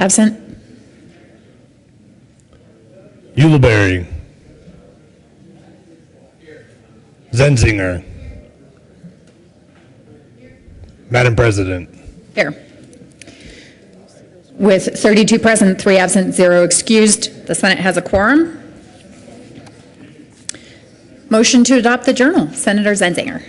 Absent. Ulibarri. Zenzinger. Madam President. Here. With 32 present, 3 absent, 0 excused, the Senate has a quorum. Motion to adopt the journal. Senator Zenzinger.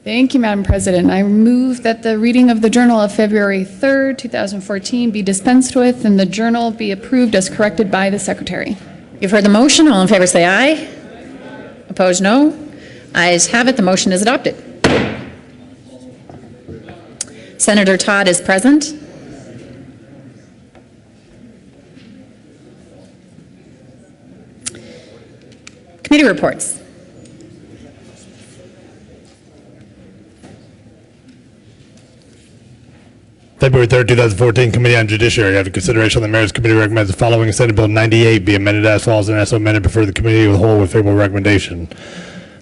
Thank you, Madam President. I move that the reading of the Journal of February 3rd, 2014 be dispensed with and the journal be approved as corrected by the Secretary. You've heard the motion. All in favor say aye. Opposed, no. Ayes have it. The motion is adopted. Senator Todd is present. Committee reports. February 3rd, 2014, Committee on Judiciary. After consideration of the Merits Committee recommends the following Senate Bill 98 be amended as follows and as so amended before the committee with whole with favorable recommendation.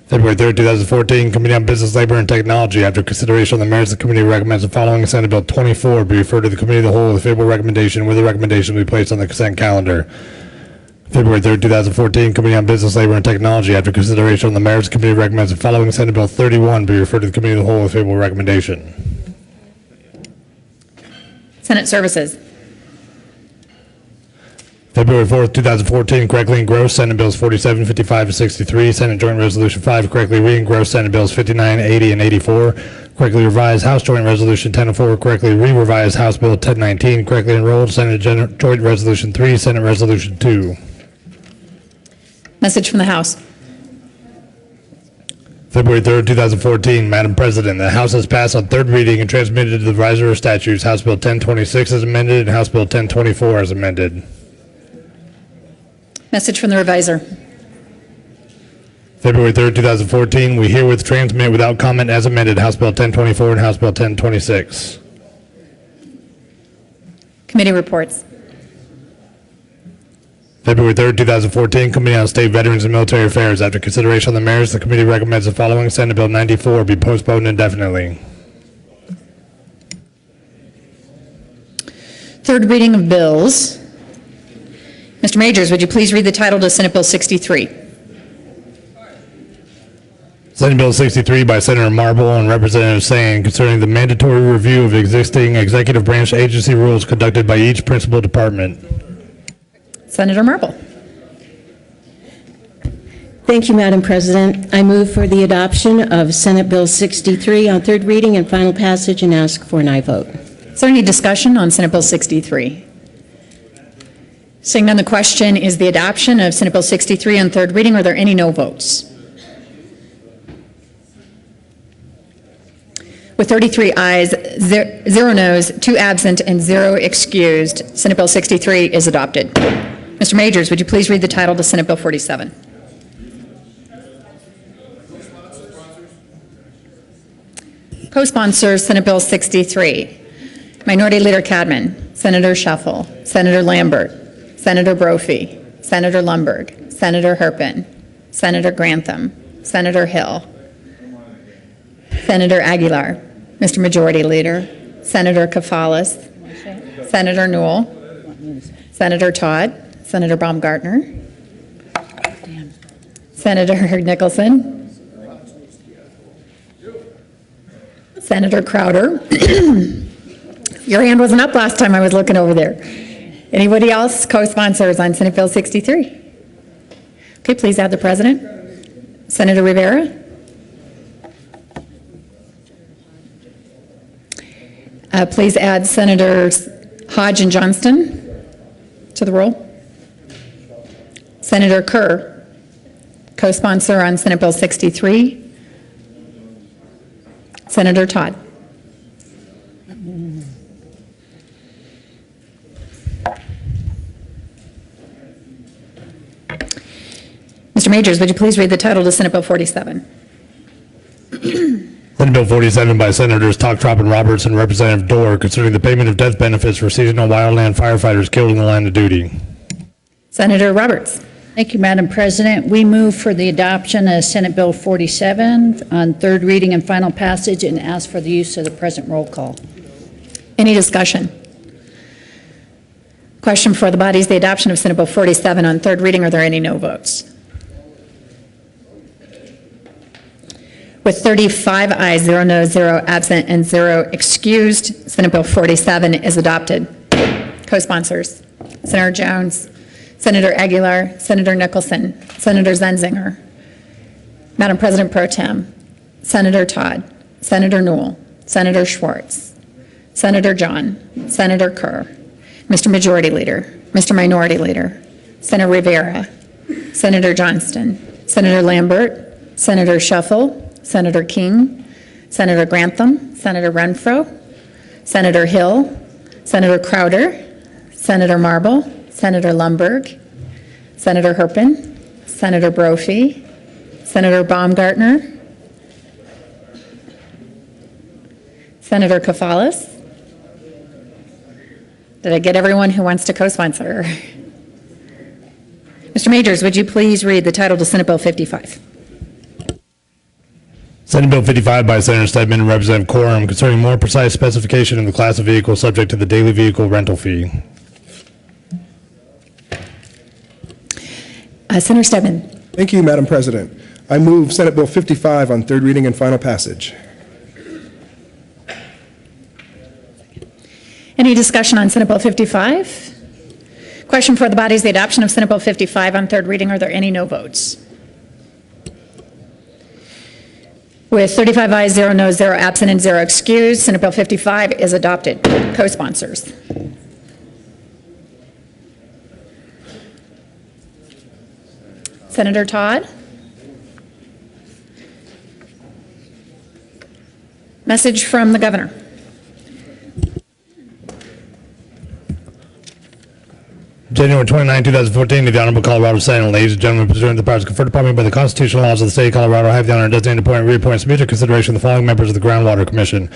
February 3rd, 2014, Committee on Business, Labor, and Technology. After consideration of the merits, the committee recommends the following Senate Bill 24 be referred to the committee of the whole with favorable recommendation, with the recommendation be placed on the consent calendar. February 3rd, 2014, Committee on Business, Labor, and Technology. After consideration of the merits, the committee recommends the following Senate Bill 31 be referred to the committee of the whole with favorable recommendation. Senate Services. February 4th, 2014, correctly engrossed Senate Bills 47, 55, and 63. Senate Joint Resolution 5, correctly re-engrossed Senate Bills 59, 80, and 84. Correctly revised House Joint Resolution 1004, correctly re-revised House Bill 1019. Correctly enrolled Senate Joint Resolution 3, Senate Resolution 2. Message from the House. February 3rd, 2014, Madam President, the House has passed on third reading and transmitted to the Revisor of Statutes House Bill 1026 as amended and House Bill 1024 as amended. Message from the Revisor. February 3rd, 2014, we herewith transmit without comment as amended House Bill 1024 and House Bill 1026. Committee reports. February 3rd, 2014, Committee on State Veterans and Military Affairs. After consideration of the merits, the committee recommends the following Senate Bill 94 be postponed indefinitely. Third reading of bills. Mr. Majors, would you please read the title to Senate Bill 63? Senate Bill 63 by Senator Marble and Representative Sane concerning the mandatory review of existing executive branch agency rules conducted by each principal department. Senator Marble. Thank you, Madam President. I move for the adoption of Senate Bill 63 on third reading and final passage and ask for an aye vote. Is there any discussion on Senate Bill 63? Seeing none, the question is the adoption of Senate Bill 63 on third reading. Are there any no votes? With 33 ayes, 0 noes, 2 absent, and 0 excused, Senate Bill 63 is adopted. Mr. Majors, would you please read the title to Senate Bill 47? Co-sponsors Senate Bill 63. Minority Leader Cadman, Senator Shuffle, Senator Lambert, Senator Brophy, Senator Lundberg, Senator Herpin, Senator Grantham, Senator Hill, Senator Aguilar, Mr. Majority Leader, Senator Kafalis, Senator Newell, Senator Todd, Senator Baumgartner, Senator Nicholson, Senator Crowder. Your hand wasn't up last time I was looking over there. Anybody else co-sponsors on Senate Bill 63? Okay, please add the President. Senator Rivera. Please add Senators Hodge and Johnston to the roll. Senator Kerr, co-sponsor on Senate Bill 63. Senator Todd. Mr. Majors, would you please read the title to Senate Bill 47? Senate Bill 47 by Senators Talktrop and Roberts and Representative Dorr concerning the payment of death benefits for seasonal wildland firefighters killed in the line of duty. Senator Roberts. Thank you, Madam President. We move for the adoption of Senate Bill 47 on third reading and final passage and ask for the use of the present roll call. Any discussion? Question before the body is the adoption of Senate Bill 47 on third reading. Are there any no votes? With 35 ayes, 0 noes, 0 absent, and 0 excused, Senate Bill 47 is adopted. Co-sponsors: Senator Jones, Senator Aguilar, Senator Nicholson, Senator Zenzinger, Madam President Pro Tem, Senator Todd, Senator Newell, Senator Schwartz, Senator John, Senator Kerr, Mr. Majority Leader, Mr. Minority Leader, Senator Rivera, Senator Johnston, Senator Lambert, Senator Shuffle, Senator King, Senator Grantham, Senator Renfro, Senator Hill, Senator Crowder, Senator Marble, Senator Lumberg, Senator Herpin, Senator Brophy, Senator Baumgartner, Senator Kafalis. Did I get everyone who wants to co-sponsor? Mr. Majors, would you please read the title to Senate Bill 55? Senate Bill 55 by Senator Stedman and Representative Quorum concerning more precise specification of the class of vehicle subject to the daily vehicle rental fee. Senator Stedman. Thank you, Madam President. I move Senate Bill 55 on third reading and final passage. Any discussion on Senate Bill 55? Question for the body is the adoption of Senate Bill 55 on third reading. Are there any no votes? With 35 ayes, 0 noes, 0 absent, and 0 excused, Senate Bill 55 is adopted. Co-sponsors: Senator Todd. Message from the governor. January 29, 2014, to the Honorable Colorado Senate. Ladies and gentlemen, pursuant to the powers conferred upon me by the constitutional laws of the state of Colorado, I have the honor to designate, appoint, and reappoint subject to consideration of the following members of the Groundwater Commission.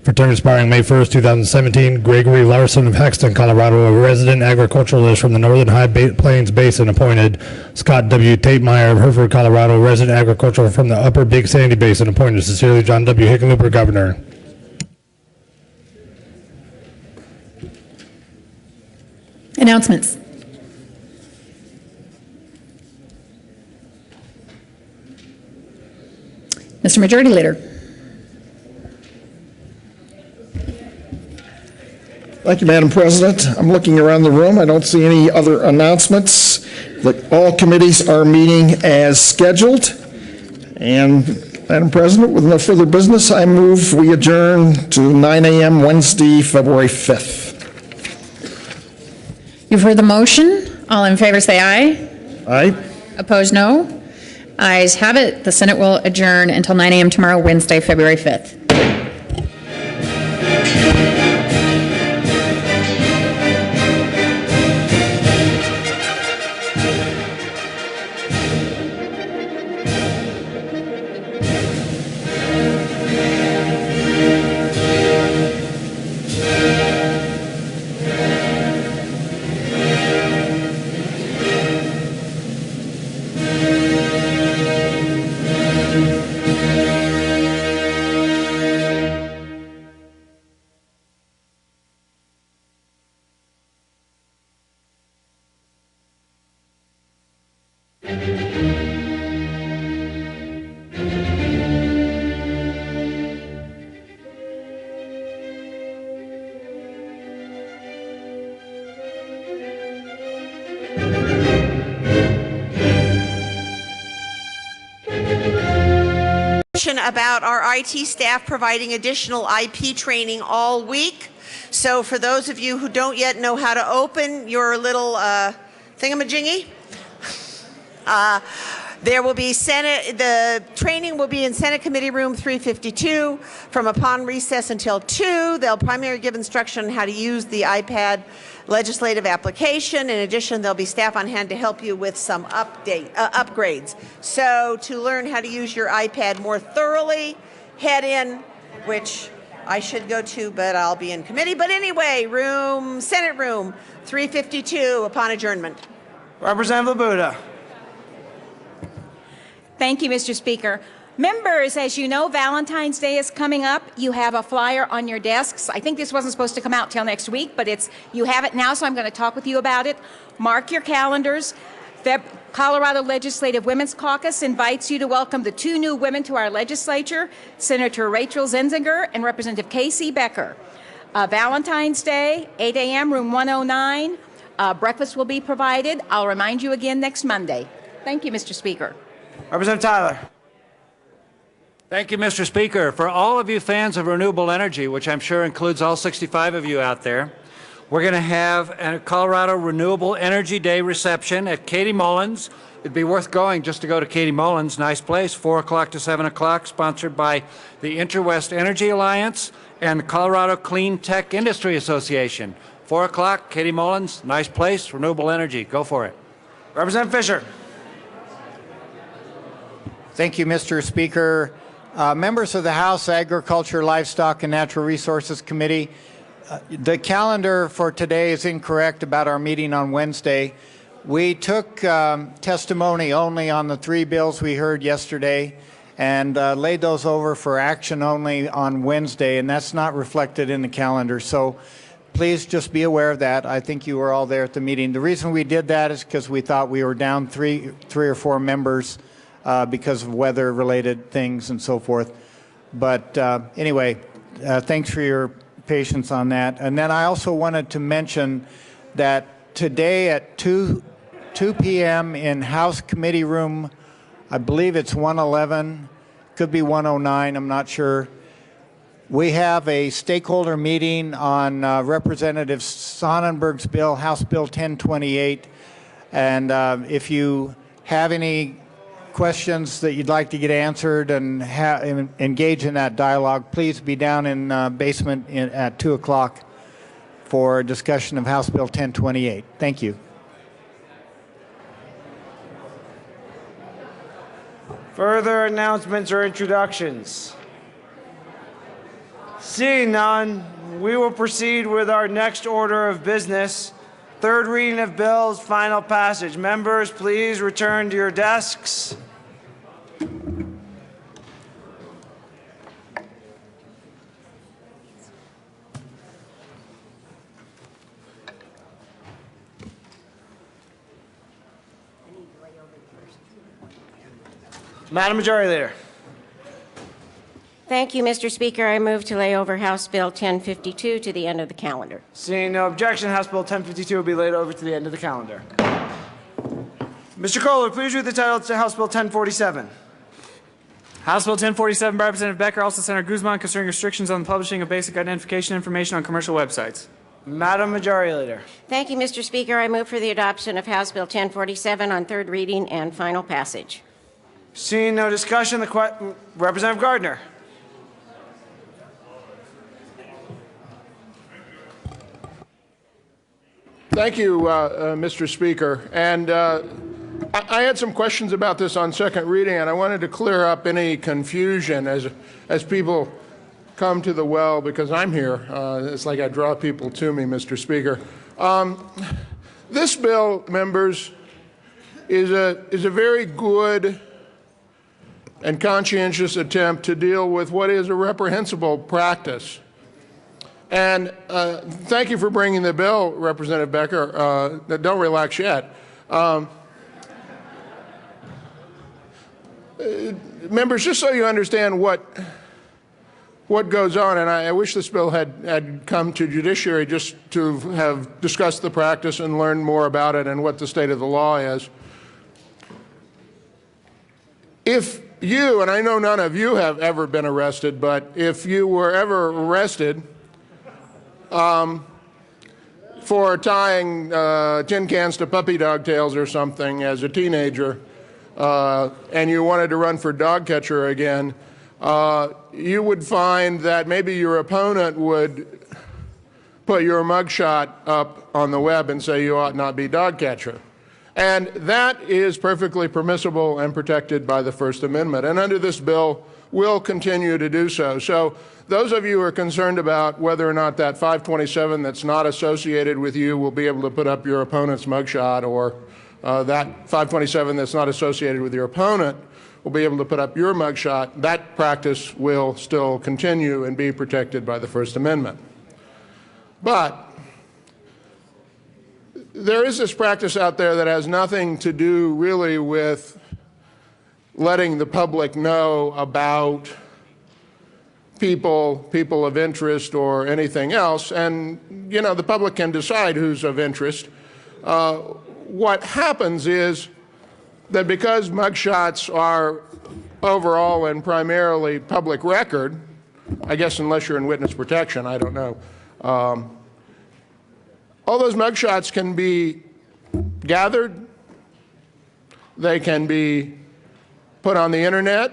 For term expiring May 1st, 2017, Gregory Larson of Hexton, Colorado, a resident agriculturalist from the Northern High Plains Basin, appointed. Scott W. Tatemeyer of Hereford, Colorado, resident agricultural from the Upper Big Sandy Basin, appointed. Sincerely, John W. Hickenlooper, Governor. Announcements. Mr. Majority Leader. Thank you, Madam President. I'm looking around the room. I don't see any other announcements. All committees are meeting as scheduled. And Madam President, with no further business, I move we adjourn to 9 a.m. Wednesday, February 5th. You've heard the motion. All in favor say aye. Aye. Opposed, no. Ayes have it. The Senate will adjourn until 9 a.m. tomorrow, Wednesday, February 5th. About our IT staff providing additional IP training all week. So for those of you who don't yet know how to open your little thingamajiggy, there will be the training will be in Senate Committee Room 352 from upon recess until 2. They'll primarily give instruction on how to use the iPad legislative application. In addition, there'll be staff on hand to help you with some upgrades. So to learn how to use your iPad more thoroughly, head in, which I should go to, but I'll be in committee. But anyway, Senate Room 352 upon adjournment. Representative Labuda. Thank you, Mr. Speaker. Members, as you know, Valentine's Day is coming up. You have a flyer on your desks. I think this wasn't supposed to come out till next week, but you have it now, so I'm going to talk with you about it. Mark your calendars. Colorado Legislative Women's Caucus invites you to welcome the 2 new women to our legislature, Senator Rachel Zenzinger and Representative Casey Becker. Valentine's Day, 8 a.m., room 109. Breakfast will be provided. I'll remind you again next Monday. Thank you, Mr. Speaker. Representative Tyler. Thank you, Mr. Speaker. For all of you fans of renewable energy, which I'm sure includes all 65 of you out there, we're going to have a Colorado Renewable Energy Day reception at Katie Mullins. It'd be worth going just to go to Katie Mullins. Nice place, 4 o'clock to 7 o'clock, sponsored by the Interwest Energy Alliance and the Colorado Clean Tech Industry Association. 4 o'clock, Katie Mullins, nice place, renewable energy. Go for it. Representative Fisher. Thank you, Mr. Speaker. Members of the House Agriculture, Livestock, and Natural Resources Committee, the calendar for today is incorrect about our meeting on Wednesday. We took testimony only on the 3 bills we heard yesterday and laid those over for action only on Wednesday, and that's not reflected in the calendar. So please just be aware of that. I think you were all there at the meeting. The reason we did that is because we thought we were down three or four members because of weather-related things and so forth. But anyway, thanks for your patience on that. And then I also wanted to mention that today at 2 p.m. in House Committee Room, I believe it's 111, could be 109, I'm not sure. We have a stakeholder meeting on Representative Sonnenberg's bill, House Bill 1028. And if you have any questions that you'd like to get answered and engage in that dialogue, please be down in basement at 2 o'clock for a discussion of House Bill 1028. Thank you. Further announcements or introductions? Seeing none, we will proceed with our next order of business. 3rd reading of bills, final passage. Members, please return to your desks. Madam Majority Leader. Thank you, Mr. Speaker. I move to lay over House Bill 1052 to the end of the calendar. Seeing no objection, House Bill 1052 will be laid over to the end of the calendar. Mr. Kohler, please read the title to House Bill 1047. House Bill 1047 by Representative Becker, also Senator Guzman, concerning restrictions on the publishing of basic identification information on commercial websites. Madam Majority Leader. Thank you, Mr. Speaker. I move for the adoption of House Bill 1047 on 3rd reading and final passage. Seeing no discussion, Representative Gardner. Thank you, Mr. Speaker. And I had some questions about this on 2nd reading, and I wanted to clear up any confusion as people come to the well, because I'm here. It's like I draw people to me, Mr. Speaker. This bill, members, is a very good and conscientious attempt to deal with what is a reprehensible practice. And thank you for bringing the bill, Representative Becker. Don't relax yet. Members, just so you understand what goes on, and I wish this bill had come to judiciary just to have discussed the practice and learned more about it and what the state of the law is. If you, and I know none of you have ever been arrested, but if you were ever arrested for tying tin cans to puppy dog tails or something as a teenager, and you wanted to run for dog catcher again, you would find that maybe your opponent would put your mugshot up on the web and say you ought not be dog catcher. And that is perfectly permissible and protected by the First Amendment. And under this bill, will continue to do so. So those of you who are concerned about whether or not that 527 that's not associated with you will be able to put up your opponent's mugshot or that 527 that's not associated with your opponent will be able to put up your mugshot. That practice will still continue and be protected by the First Amendment. But there is this practice out there that has nothing to do really with letting the public know about people of interest or anything else. And, you know, the public can decide who's of interest. What happens is that because mugshots are overall and primarily public record, I guess unless you're in witness protection, I don't know, all those mugshots can be gathered, they can be put on the internet,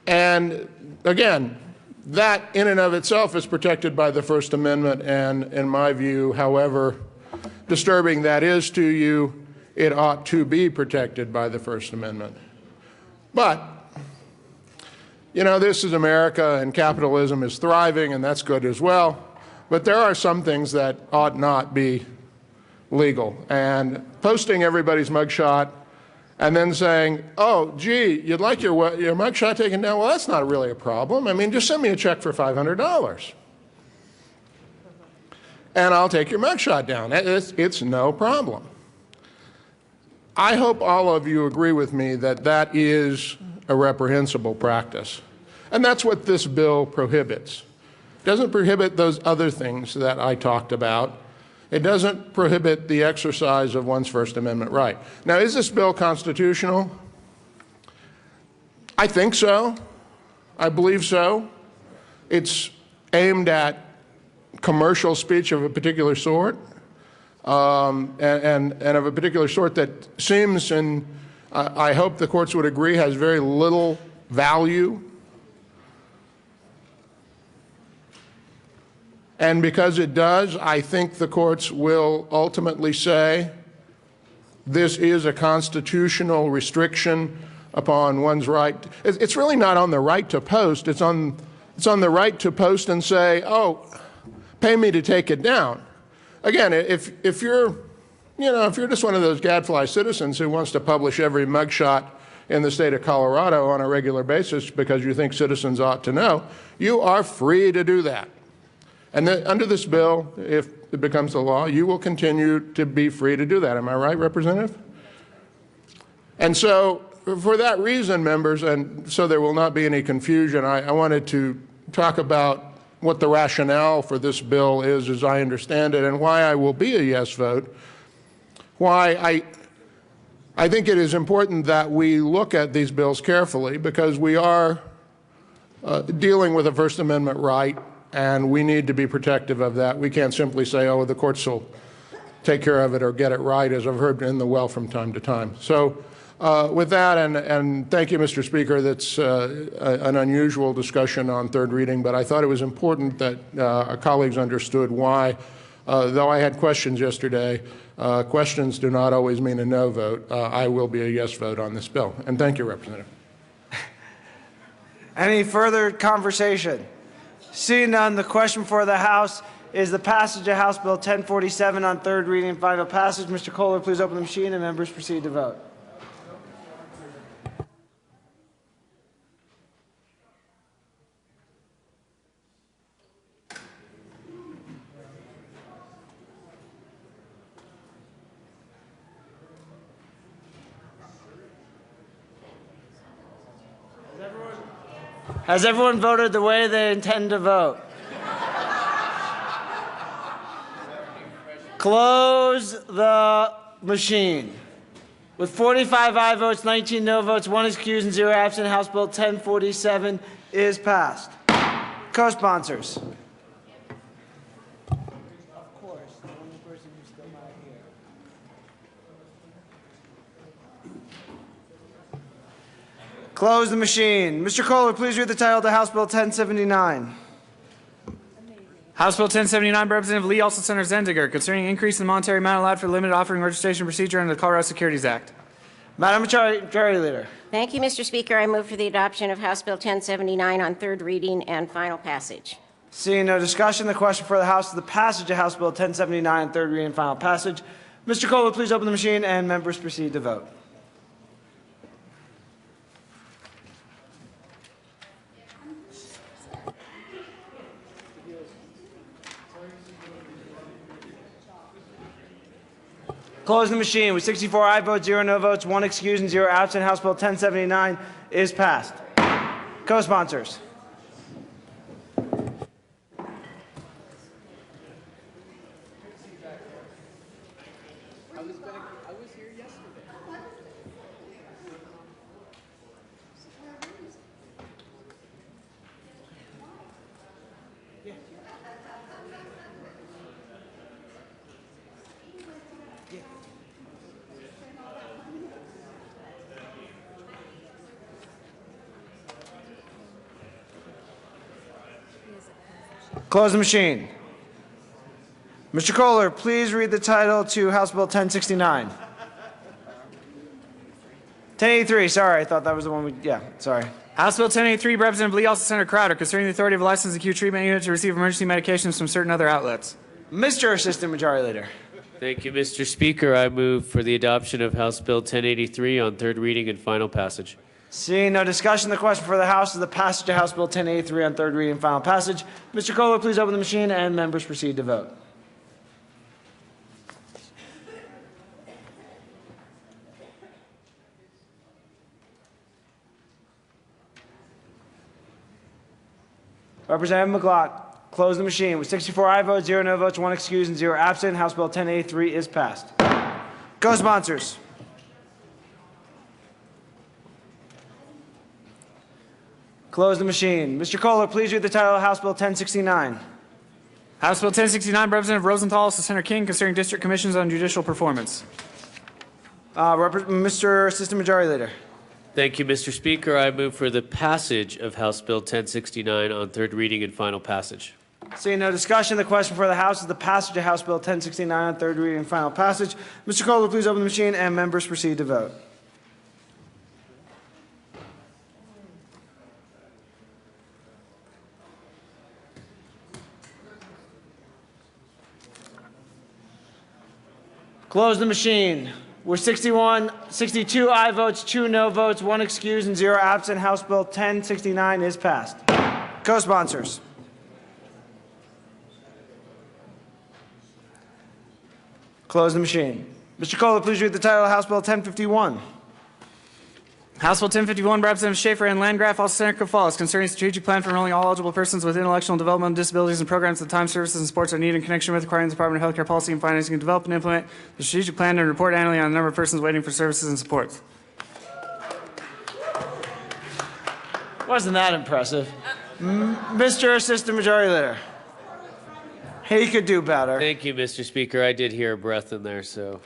and again, that in and of itself is protected by the First Amendment, and in my view, however disturbing that is to you, it ought to be protected by the First Amendment. But, you know, this is America and capitalism is thriving, and that's good as well. But there are some things that ought not be legal. And posting everybody's mugshot and then saying, oh, gee, you'd like your mugshot taken down? Well, that's not really a problem. I mean, just send me a check for $500. And I'll take your mugshot down. It's no problem. I hope all of you agree with me that that is a reprehensible practice. And that's what this bill prohibits. It doesn't prohibit those other things that I talked about. It doesn't prohibit the exercise of one's First Amendment right. Now, is this bill constitutional? I think so. I believe so. It's aimed at commercial speech of a particular sort, and of a particular sort that seems, and I hope the courts would agree, has very little value. And because it does, I think the courts will ultimately say this is a constitutional restriction upon one's right. It's really not on the right to post. It's on the right to post and say, oh, pay me to take it down. Again, if you're just one of those gadfly citizens who wants to publish every mugshot in the state of Colorado on a regular basis because you think citizens ought to know, you are free to do that. And under this bill, if it becomes the law, you will continue to be free to do that. Am I right, Representative? And so for that reason, members, and so there will not be any confusion, I wanted to talk about what the rationale for this bill is, as I understand it, and why I will be a yes vote, why I think it is important that we look at these bills carefully, because we are dealing with a First Amendment right, and we need to be protective of that. We can't simply say, oh, the courts will take care of it or get it right, as I've heard in the well from time to time. So with that, and thank you, Mr. Speaker, that's an unusual discussion on third reading, but I thought it was important that our colleagues understood why, though I had questions yesterday, questions do not always mean a no vote. I will be a yes vote on this bill. And thank you, Representative. Any further conversation? Seeing none, the question for the House is the passage of House Bill 1047 on third reading and final passage. Mr. Kohler, please open the machine and members proceed to vote. Has everyone voted the way they intend to vote? Close the machine. With 45 aye votes, 19 no votes, 1 excused, and 0 absent, House Bill 1047 is passed. Co-sponsors. Close the machine. Mr. Kohler, please read the title to House Bill 1079. House Bill 1079 by Representative Lee, also Senator Zenziger, concerning increase in the monetary amount allowed for limited offering registration procedure under the Colorado Securities Act. Madam Majority Leader. Thank you, Mr. Speaker. I move for the adoption of House Bill 1079 on third reading and final passage. Seeing no discussion, the question for the House is the passage of House Bill 1079 on third reading and final passage. Mr. Kohler, please open the machine and members proceed to vote. Close the machine with 64 aye votes, 0 no votes, 1 excused, and 0 absent. House Bill 1079 is passed. Co-sponsors. Close the machine. Mr. Kohler, please read the title to House Bill 1069. 1083, sorry, I thought that was the one we, yeah, sorry. House Bill 1083, Representative Lee, also Senator Crowder, concerning the authority of a licensed acute treatment unit to receive emergency medications from certain other outlets. Mr. Assistant Majority Leader. Thank you, Mr. Speaker. I move for the adoption of House Bill 1083 on third reading and final passage. Seeing no discussion, the question for the House is the passage of House Bill 1083 on third reading and final passage. Mr. Kohler, please open the machine and members proceed to vote. Representative McLaughlin, close the machine with 64 aye votes, 0 no votes, 1 excused, and 0 absent. House Bill 1083 is passed. Co-sponsors. Close the machine. Mr. Kohler, please read the title of House Bill 1069. House Bill 1069, Representative Rosenthal, Senator King, concerning district commissions on judicial performance. Mr. Assistant Majority Leader. Thank you, Mr. Speaker. I move for the passage of House Bill 1069 on third reading and final passage. Seeing no discussion, the question for the House is the passage of House Bill 1069 on third reading and final passage. Mr. Kohler, please open the machine and members proceed to vote. Close the machine. With 62 aye votes, 2 no votes, 1 excused, and 0 absent, House Bill 1069 is passed. Co-sponsors. Close the machine. Mr. Kohler, please read the title of House Bill 1051. House Bill 1051, Representative Schaefer and Landgraf, also Senator Gonzalez, concerning strategic plan for enrolling all eligible persons with intellectual and developmental disabilities and programs that time services and sports are needed in connection with requiring the Department of Healthcare Policy and Financing to develop and implement the strategic plan and report annually on the number of persons waiting for services and supports. Wasn't that impressive? Mr. Assistant Majority Leader. He could do better. Thank you, Mr. Speaker. I did hear a breath in there, so.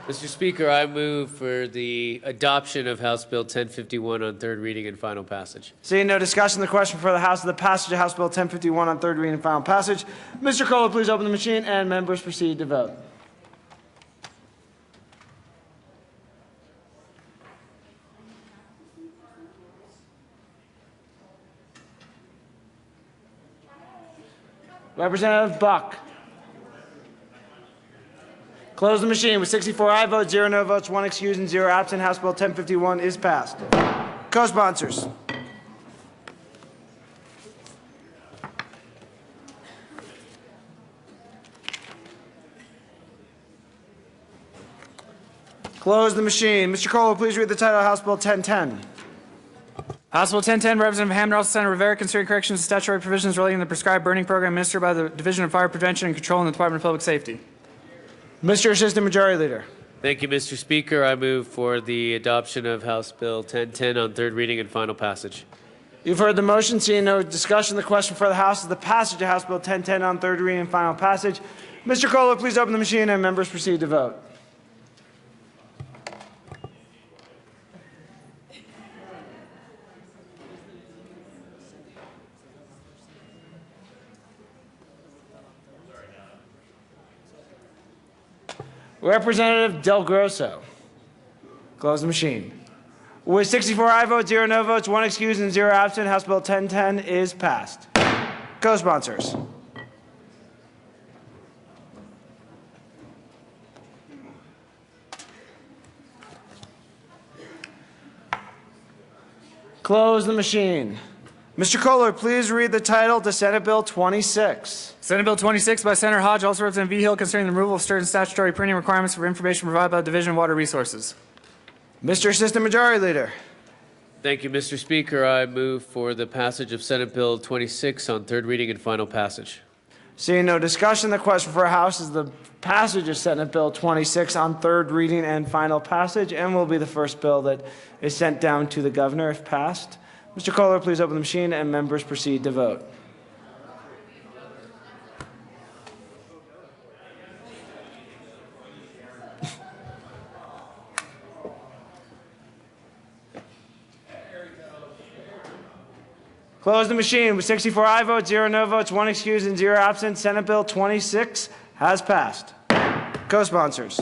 Mr. Speaker, I move for the adoption of House Bill 1051 on third reading and final passage. Seeing no discussion, the question for the House is the passage of House Bill 1051 on third reading and final passage. Mr. Kohler, please open the machine and members proceed to vote. Representative Buck. Close the machine with 64 aye votes, 0 no votes, 1 excused, and 0 absent. House Bill 1051 is passed. Co-sponsors. Close the machine. Mr. Kohler, please read the title of House Bill 1010. House Bill 1010, Representative Hamner, also Senator Rivera, concerning corrections to statutory provisions relating to the prescribed burning program administered by the Division of Fire Prevention and Control in the Department of Public Safety. Mr. Assistant Majority Leader. Thank you, Mr. Speaker. I move for the adoption of House Bill 1010 on third reading and final passage. You've heard the motion. Seeing no discussion, the question for the House is the passage of House Bill 1010 on third reading and final passage. Mr. Kohler, please open the machine and members proceed to vote. Representative Del Grosso. Close the machine. With 64 aye votes, 0 no votes, 1 excused, and 0 absent, House Bill 1010 is passed. Co-sponsors. Close the machine. Mr. Kohler, please read the title to Senate Bill 26. Senate Bill 26 by Senator Hodge, also Representative V. Hill, concerning the removal of certain statutory printing requirements for information provided by the Division of Water Resources. Mr. Assistant Majority Leader. Thank you, Mr. Speaker. I move for the passage of Senate Bill 26 on third reading and final passage. Seeing no discussion, the question for our House is the passage of Senate Bill 26 on third reading and final passage, and will be the first bill that is sent down to the governor if passed. Mr. Kohler, please open the machine and members proceed to vote. Close the machine. With 64 aye votes, 0 no votes, 1 excused, and 0 absent, Senate Bill 26 has passed. Co-sponsors.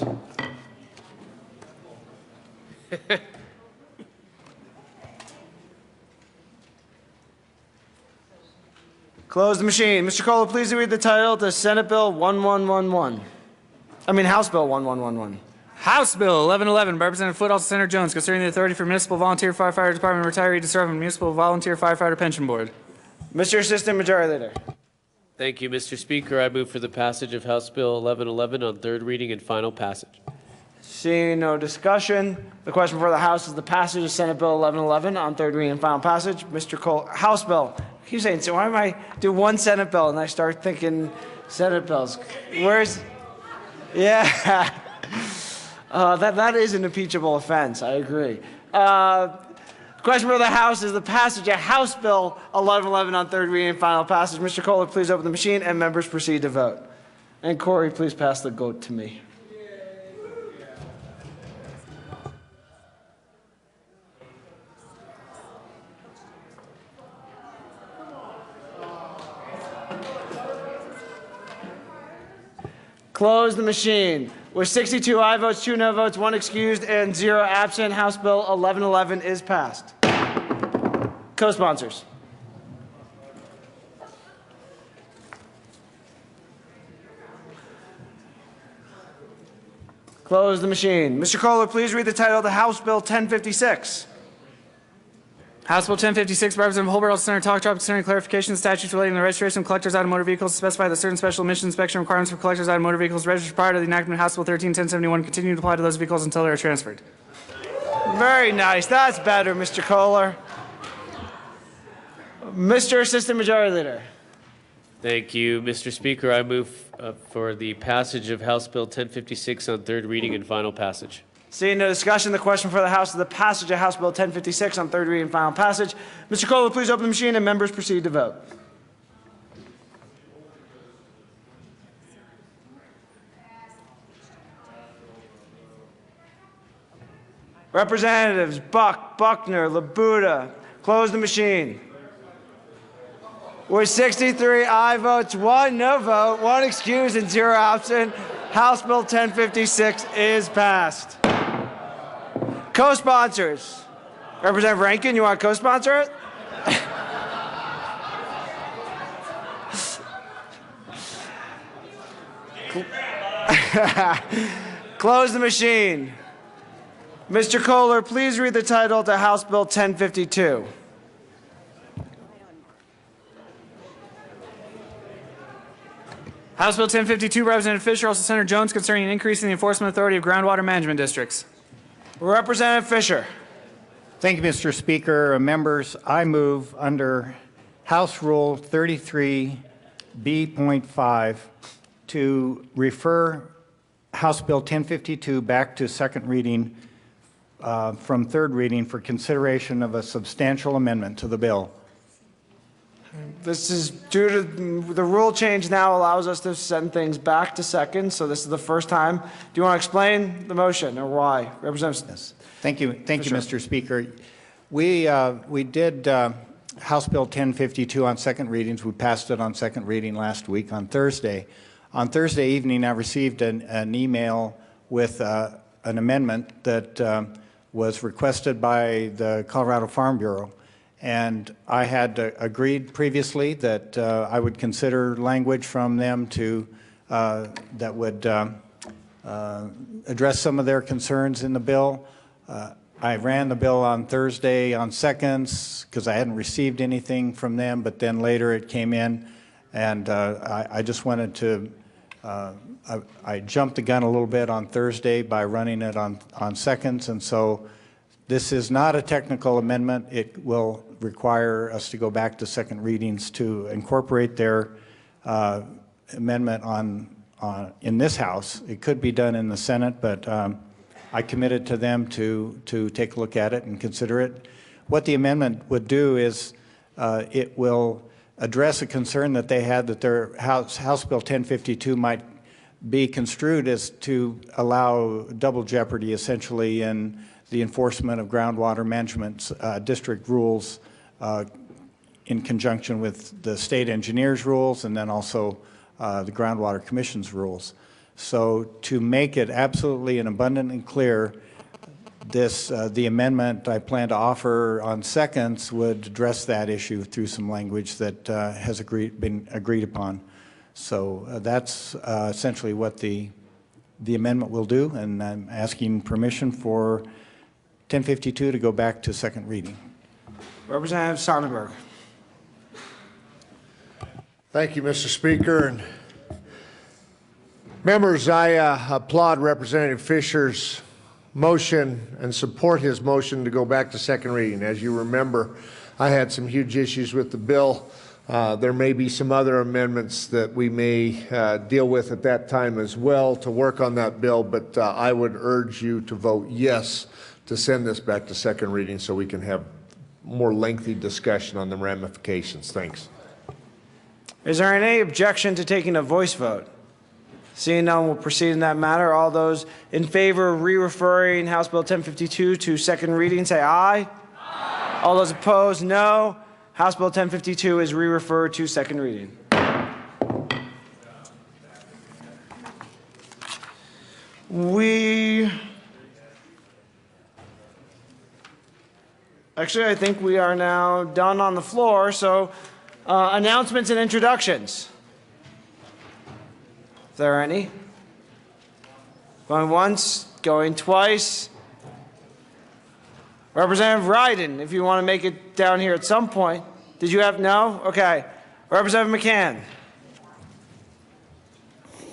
Close the machine. Mr. Kohler, please read the title to Senate Bill 1111. House Bill 1111. House Bill 1111 by Representative Foote, also Senator Jones, concerning the authority for Municipal Volunteer Firefighter Department retiree to serve on the Municipal Volunteer Firefighter Pension Board. Mr. Assistant Majority Leader. Thank you, Mr. Speaker. I move for the passage of House Bill 1111 on third reading and final passage. Seeing no discussion, the question for the House is the passage of Senate Bill 1111 on third reading and final passage. Mr. Kohler, House Bill. I keep saying, so why am I do one Senate bill and I start thinking Senate bills? Where's, yeah. That is an impeachable offense. I agree. The question for the House is the passage of House Bill 1111 on third reading and final passage. Mr. Kohler, please open the machine and members proceed to vote. And Corey, please pass the goat to me. Close the machine. With 62 aye votes, 2 no votes, 1 excused, and 0 absent, House Bill 1111 is passed. Co-sponsors. Close the machine. Mr. Kohler, please read the title to House Bill 1056. House Bill 1056 by Representative Holbert, also Senator Talk concerning clarification of statutes relating to the registration of collectors' out of motor vehicles to specify that certain special emission inspection requirements for collectors' out of motor vehicles registered prior to the enactment of House Bill 13-1071 continue to apply to those vehicles until they are transferred. Very nice. That's better, Mr. Kohler. Mr. Assistant Majority Leader. Thank you, Mr. Speaker. I move for the passage of House Bill 1056 on third reading and final passage. Seeing no discussion, the question for the House is the passage of House Bill 1056 on third reading and final passage. Mr. Kohler, please open the machine and members proceed to vote. Representatives Buck, Buckner, Labuda, close the machine. With 63 aye votes, 1 no vote, 1 excused, and 0 absent, House Bill 1056 is passed. Co-sponsors. Representative Rankin, you want to co-sponsor it? Close the machine. Mr. Kohler, please read the title to House Bill 1052. House Bill 1052, Representative Fisher, also Senator Jones, concerning an increase in the enforcement authority of groundwater management districts. Representative Fisher. Thank you, Mr. Speaker. Members, I move under House Rule 33B.5 to refer House Bill 1052 back to second reading from third reading for consideration of a substantial amendment to the bill. This is due to the rule change now allows us to send things back to second, so this is the first time. Do you want to explain the motion or why? Representative. Thank you, Mr. Speaker. We did House Bill 1052 on second readings. We passed it on second reading last week on Thursday. On Thursday evening, I received an email with an amendment that was requested by the Colorado Farm Bureau. And I had agreed previously that I would consider language from them to that would address some of their concerns in the bill. I ran the bill on Thursday on seconds because I hadn't received anything from them, but then later it came in, and I just wanted to, I jumped the gun a little bit on Thursday by running it on seconds, and so this is not a technical amendment. It will require us to go back to second readings to incorporate their amendment in this House. It could be done in the Senate, but I committed to them to take a look at it and consider it. What the amendment would do is it will address a concern that they had that their House Bill 1052 might be construed as to allow double jeopardy essentially in the enforcement of groundwater management district rules in conjunction with the state engineers rules and then also the Groundwater Commission's rules. So to make it absolutely and abundantly clear, the amendment I plan to offer on seconds would address that issue through some language that has been agreed upon. So that's essentially what the amendment will do, and I'm asking permission for 1052 to go back to second reading. Representative Sonnenberg. Thank you, Mr. Speaker. And members, I applaud Representative Fisher's motion and support his motion to go back to second reading. As you remember, I had some huge issues with the bill. There may be some other amendments that we may deal with at that time as well to work on that bill, but I would urge you to vote yes to send this back to second reading so we can have more lengthy discussion on the ramifications. Thanks. Is there any objection to taking a voice vote? Seeing none, we'll proceed in that matter. All those in favor of re-referring House Bill 1052 to second reading, say aye. Aye. All those opposed, no. House Bill 1052 is re-referred to second reading. Actually, I think we are now done on the floor, so announcements and introductions. If there are any. Going once, going twice. Representative Ryden, if you want to make it down here at some point. Did you have, no? Okay. Representative McCann.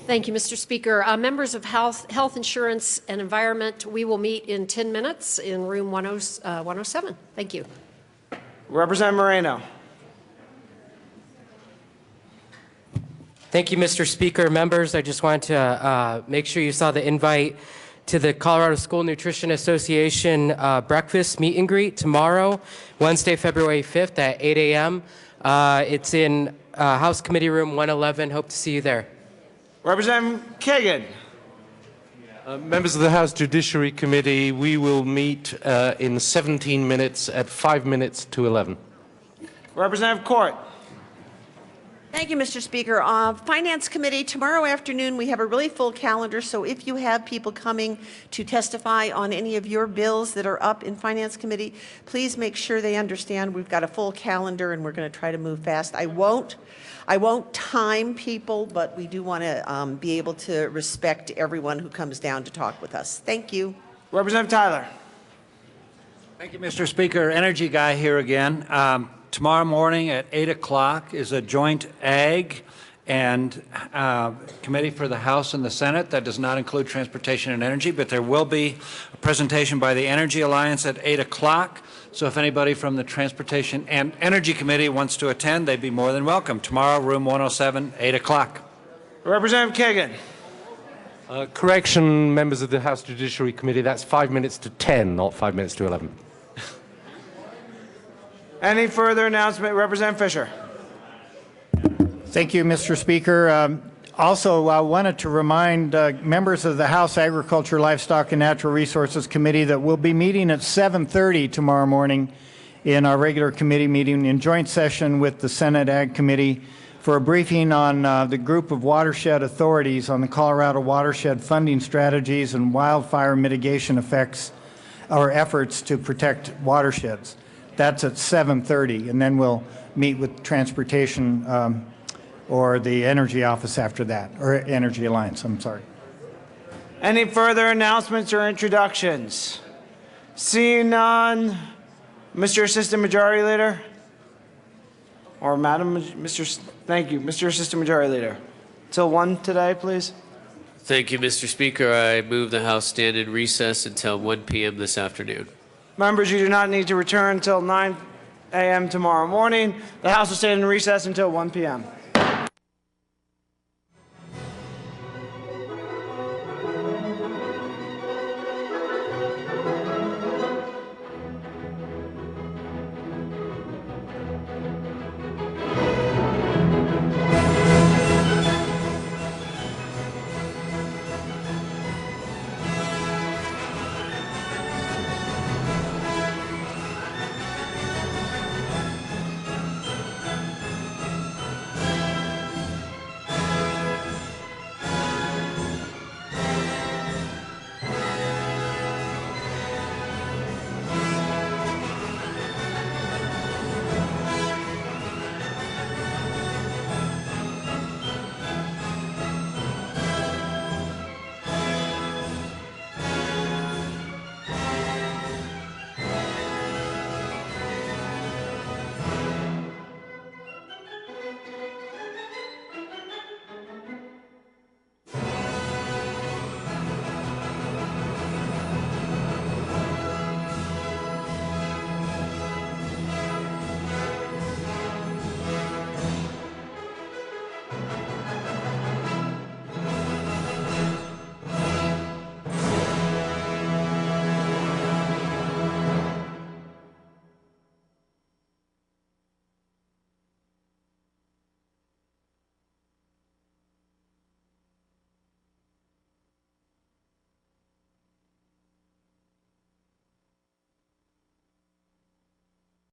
Thank you, Mr. Speaker. Members of Health Insurance and Environment, we will meet in 10 minutes in room 107. Thank you. Representative Moreno. Thank you, Mr. Speaker. Members, I just wanted to make sure you saw the invite to the Colorado School Nutrition Association breakfast meet and greet tomorrow, Wednesday, February 5th at 8 a.m. It's in House Committee Room 111. Hope to see you there. Representative Kagan. Members of the House Judiciary Committee, we will meet in 17 minutes at 5 minutes to 11. Representative Court. Thank you, Mr. Speaker. Finance Committee, tomorrow afternoon we have a really full calendar, so if you have people coming to testify on any of your bills that are up in Finance Committee, please make sure they understand we've got a full calendar and we're going to try to move fast. I won't time people, but we do want to be able to respect everyone who comes down to talk with us. Thank you. Representative Tyler. Thank you, Mr. Speaker. Energy guy here again. Tomorrow morning at 8 o'clock is a joint Ag and committee for the House and the Senate. That does not include transportation and energy, but there will be a presentation by the Energy Alliance at 8 o'clock. So if anybody from the Transportation and Energy Committee wants to attend, they'd be more than welcome. Tomorrow, room 107, 8 o'clock. Representative Kagan. Correction, members of the House Judiciary Committee, that's 5 minutes to 10, not 5 minutes to 11. Any further announcement? Representative Fisher. Thank you, Mr. Speaker. Also, I wanted to remind members of the House Agriculture, Livestock, and Natural Resources Committee that we'll be meeting at 7:30 tomorrow morning in our regular committee meeting in joint session with the Senate Ag Committee for a briefing on the group of watershed authorities on the Colorado watershed funding strategies and wildfire mitigation effects or efforts to protect watersheds. That's at 7:30, and then we'll meet with Transportation or the Energy Office after that, or Energy Alliance, I'm sorry. Any further announcements or introductions? Seeing none, Mr. Assistant Majority Leader? Or Madam, thank you, Mr. Assistant Majority Leader. Till 1 today, please. Thank you, Mr. Speaker. I move the House stand in recess until 1 p.m. this afternoon. Members, you do not need to return until 9 a.m. tomorrow morning. The House will stand in recess until 1 p.m.